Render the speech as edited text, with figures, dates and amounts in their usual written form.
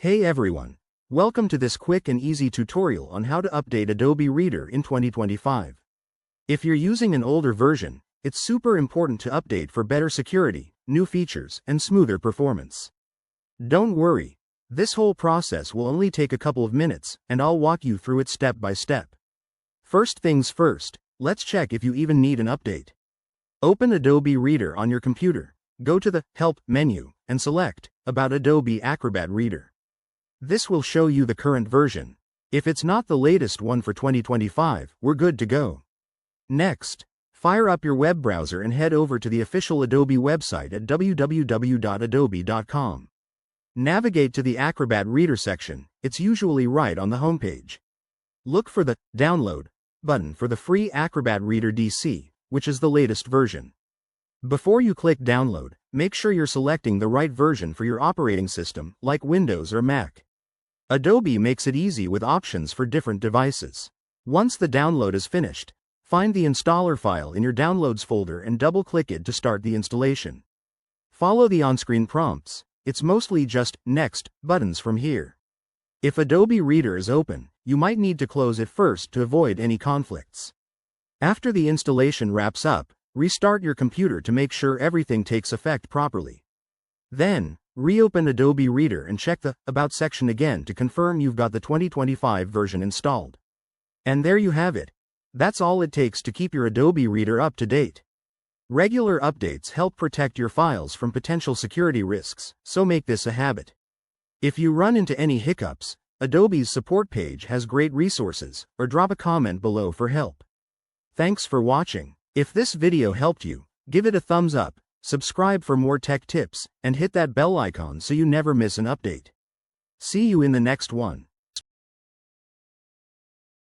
Hey everyone! Welcome to this quick and easy tutorial on how to update Adobe Reader in 2025. If you're using an older version, it's super important to update for better security, new features, and smoother performance. Don't worry, this whole process will only take a couple of minutes, and I'll walk you through it step by step. First things first, let's check if you even need an update. Open Adobe Reader on your computer, go to the Help menu, and select About Adobe Acrobat Reader. This will show you the current version. If it's not the latest one for 2025, we're good to go. Next, fire up your web browser and head over to the official Adobe website at www.adobe.com. Navigate to the Acrobat Reader section, it's usually right on the homepage. Look for the Download button for the free Acrobat Reader DC, which is the latest version. Before you click Download, make sure you're selecting the right version for your operating system, like Windows or Mac. Adobe makes it easy with options for different devices. Once the download is finished, find the installer file in your Downloads folder and double-click it to start the installation. Follow the on-screen prompts. It's mostly just Next buttons from here. If Adobe Reader is open, you might need to close it first to avoid any conflicts. After the installation wraps up, restart your computer to make sure everything takes effect properly. Then, reopen Adobe Reader and check the About section again to confirm you've got the 2025 version installed. And there you have it. That's all it takes to keep your Adobe Reader up to date. Regular updates help protect your files from potential security risks, so make this a habit. If you run into any hiccups, Adobe's support page has great resources, or drop a comment below for help. Thanks for watching. If this video helped you, give it a thumbs up, subscribe for more tech tips, and hit that bell icon so you never miss an update. See you in the next one.